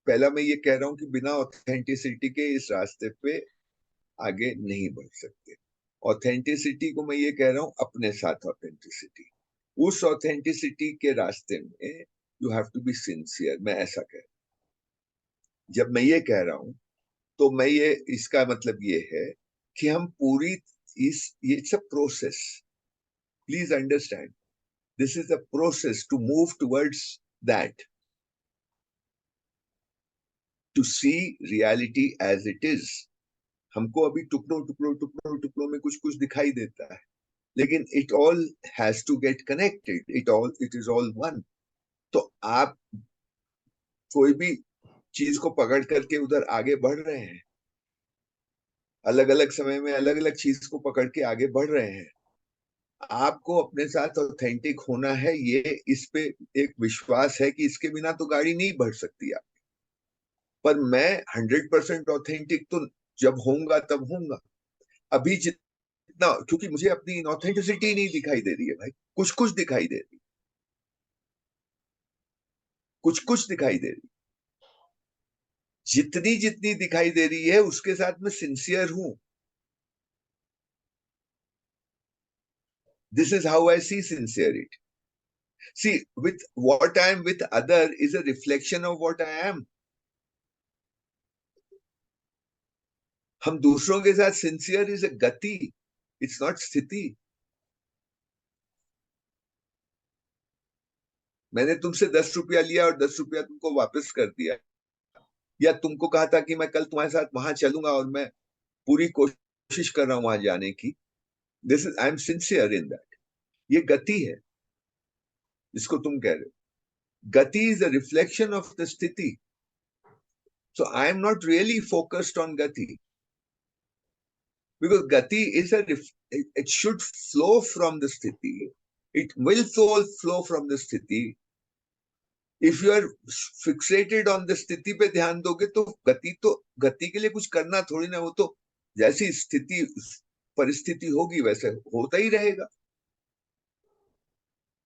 पहला मैं ये कह रहा हूं कि बिना ऑथेंटिसिटी के इस रास्ते पे आगे नहीं बढ़ सकते। ऑथेंटिसिटी को मैं ये कह रहा हूं अपने साथ ऑथेंटिसिटी। उस ऑथेंटिसिटी के रास्ते में you have to be sincere, मैं ऐसा कह रहा हूं। जब मैं ये कह रहा हूं तो मैं ये, इसका मतलब ये है कि हम पूरी it's a process, please understand, this is a process to move towards that, to see reality as it is. हमको अभी टुकड़ों टुकड़ों टुकड़ों टुकड़ों में कुछ कुछ दिखाई देता है, लेकिन it all has to get connected, it is all one. तो आप कोई भी चीज को पकड़ करके उधर आगे बढ़ रहे हैं, अलग अलग समय में अलग अलग चीज को पकड़ के आगे बढ़ रहे हैं। आपको अपने साथ ऑथेंटिक होना है, ये इस पे एक विश्वास है कि इसके बिना तो गाड़ी नहीं बढ़ सकती आप। पर मैं 100% ऑथेंटिक तो जब होऊंगा तब होऊंगा। अभी जितना, क्योंकि मुझे अपनी ऑथेंटिसिटी नहीं दिखाई दे रही है भाई, कुछ कुछ दिखाई दे रही, कुछ कुछ दिखाई दे रही। जितनी जितनी दिखाई दे रही है उसके साथ मैं सिंसियर हूं। This is how I see sincerity. See, with what I am with other is a reflection of what I am. हम दूसरों के साथ सिंसियर इज अ गति, इट्स नॉट स्थिति। मैंने तुमसे 10 रुपया लिया और 10 रुपया तुमको वापस कर दिया, या तुमको कहा था कि मैं कल तुम्हारे साथ वहां चलूंगा और मैं पूरी कोशिश कर रहा हूं वहां जाने की। This is, I am sincere in that. ये गति है जिसको तुम कह रहे हो। गति is a reflection of the स्थिति। So I am not really focused on गति, because gati is it should flow from the sthiti, it will flow from the sthiti. If you are fixated on the स्थिति पे ध्यान दोगे तो गति के लिए कुछ करना थोड़ी ना, वो तो जैसी स्थिति परिस्थिति होगी वैसे होता ही रहेगा।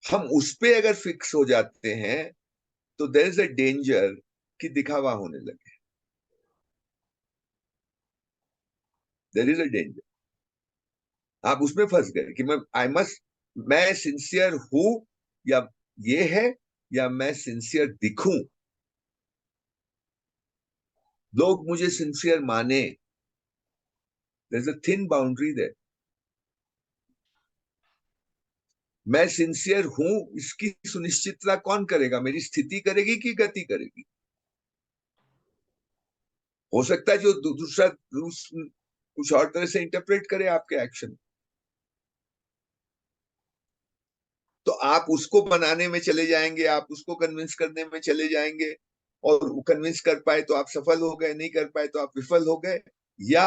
हम उस पे अगर फिक्स हो जाते हैं तो देयर इज अ डेंजर कि दिखावा होने लगे, देयर इज अ डेंजर। आप उसमें फंस गए कि मैं सिंसियर हूं, या ये है, या मैं सिंसियर दिखूं, लोग मुझे सिंसियर माने। There is a thin boundary there. मैं सिंसियर हूं इसकी सुनिश्चितता कौन करेगा? मेरी स्थिति करेगी कि गति करेगी? हो सकता है जो दूसरा कुछ और तरह से इंटरप्रेट करे आपके एक्शन, तो आप उसको बनाने में चले जाएंगे, आप उसको कन्विंस करने में चले जाएंगे, और कन्विंस कर पाए तो आप सफल हो गए, नहीं कर पाए तो आप विफल हो गए। या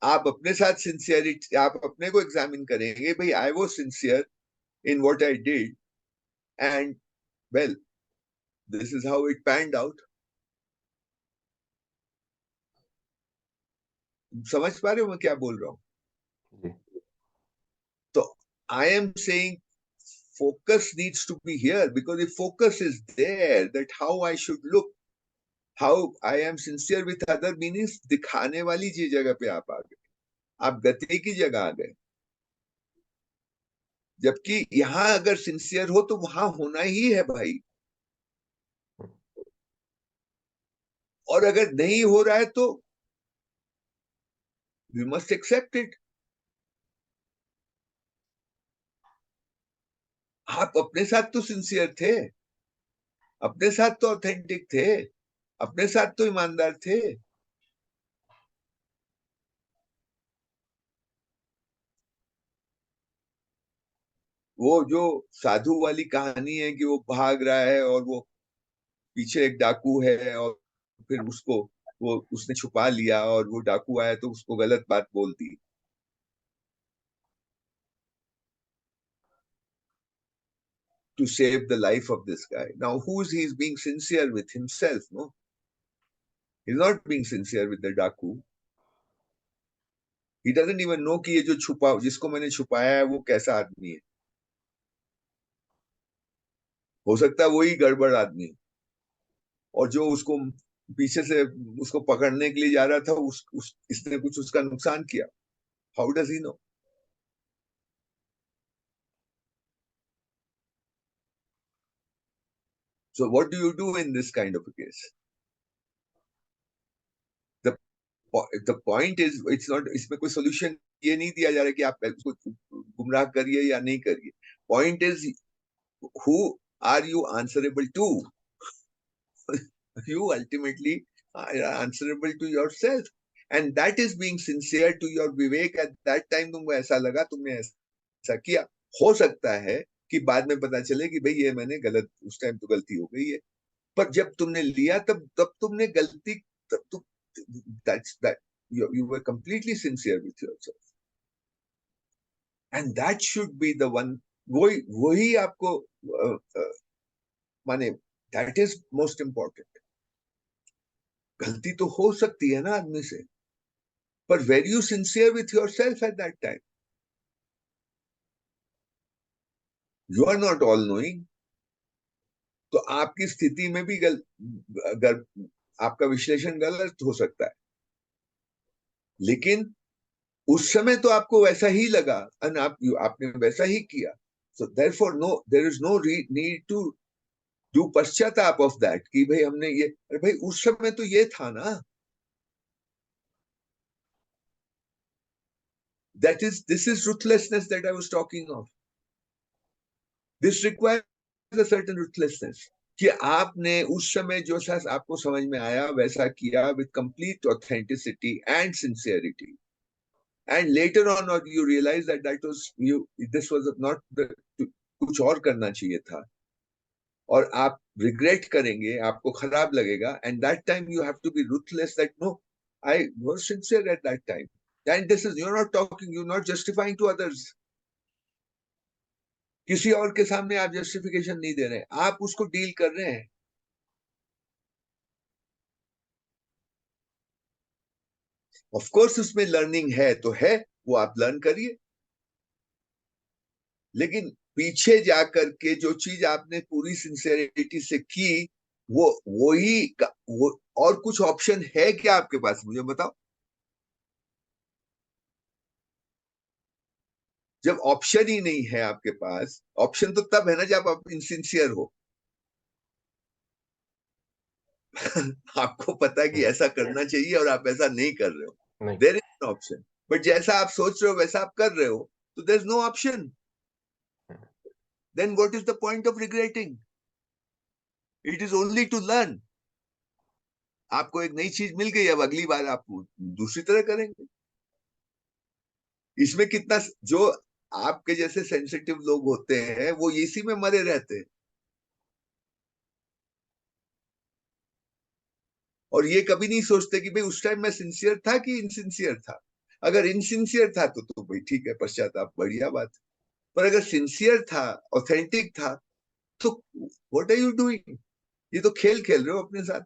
आप अपने साथ सिंसियरिटी, आप अपने को एग्जामिन करेंगे, भाई आई was sincere in what I did, and well this is how it panned out. समझ पा रहे हो मैं क्या बोल रहा हूं? जी। तो I am saying focus needs to be here, because if focus is there, that how I should look, how I am sincere with other meanings, दिखाने वाली जी जगह पे आप आ गए, आप गति की जगह आ गए। जबकि यहां अगर सिंसियर हो तो वहां होना ही है भाई, और अगर नहीं हो रहा है तो वी मस्ट एक्सेप्ट इट। आप अपने साथ तो सिंसियर थे, अपने साथ तो ऑथेंटिक थे, अपने साथ तो ईमानदार थे। वो जो साधु वाली कहानी है कि वो भाग रहा है और वो पीछे एक डाकू है, और फिर उसको वो उसने छुपा लिया और वो डाकू आया तो उसको गलत बात बोल दी, to save the life of this guy. Now, he's being sincere with himself, no? He's not being sincere with the Daku. He doesn't even know कि ये जो जिसको मैंने छुपाया है वो कैसा आदमी है। हो सकता है वही गड़बड़ आदमी, और जो उसको पीछे से उसको पकड़ने के लिए जा रहा था, इसने कुछ उसका नुकसान किया, how does he know? So what do you do in this kind of a case? The the point is, it's not, इसमें कोई solution ये नहीं दिया जा रहा है कि आप उसको गुमराह करिए या नहीं करिए. Point is, who are you answerable to? You ultimately are answerable to yourself, and that is being sincere to your vivek. At that time तुमको ऐसा लगा, तुमने ऐसा किया. हो सकता है कि बाद में पता चले कि भाई ये मैंने गलत, उस टाइम तो गलती हो गई है, पर जब तुमने लिया तब तब तुमने गलती, तब तुम, that's that you were completely sincere with yourself, and that should be the one. वही वही आपको माने, that is most important. गलती तो हो सकती है ना आदमी से, पर were you sincere with yourself at that time? You are not all knowing. तो आपकी स्थिति में भी अगर आपका विश्लेषण गलत हो सकता है, लेकिन उस समय तो आपको वैसा ही लगा, और आपने वैसा ही किया. So therefore there is no need to do पश्चाताप of that कि भाई हमने ये, अरे भाई उस समय तो ये था ना. This is ruthlessness that I was talking of. This requires a certain ruthlessness कि आपने उस समय जो सा आपको समझ में आया वैसा किया with complete authenticity and sincerity, and later on you realize that this was not the, कुछ और करना चाहिए था, और आप रिग्रेट करेंगे, आपको खराब लगेगा, and that time you have to be ruthless that no, I was sincere at that time. And this is, you are not talking, you are not justifying to others. किसी और के सामने आप जस्टिफिकेशन नहीं दे रहे हैं, आप उसको डील कर रहे हैं. ऑफ कोर्स उसमें लर्निंग है तो है, वो आप लर्न करिए, लेकिन पीछे जाकर के जो चीज आपने पूरी सिंसियरिटी से की, वो वही वो, और कुछ ऑप्शन है क्या आपके पास, मुझे बताओ. जब ऑप्शन ही नहीं है आपके पास, ऑप्शन तो तब है ना जब आप इनसिंसियर हो. आपको पता है कि ऐसा करना चाहिए और आप ऐसा नहीं कर रहे हो, there is an option. But जैसा आप सोच रहे हो वैसा आप कर रहे हो, तो there is no option. Then what is the point of regretting? It is only to learn. आपको एक नई चीज मिल गई, अब अगली बार आप दूसरी तरह करेंगे. इसमें कितना, जो आपके जैसे सेंसिटिव लोग होते हैं वो इसी में मरे रहते हैं, और ये कभी नहीं सोचते कि भाई उस टाइम मैं सिंसियर था कि इनसिंसियर था. अगर इनसिंसियर था तो भाई ठीक है, पश्चाताप, बढ़िया बात. पर अगर सिंसियर था, ऑथेंटिक था, तो व्हाट आर यू डूइंग? ये तो खेल खेल रहे हो अपने साथ.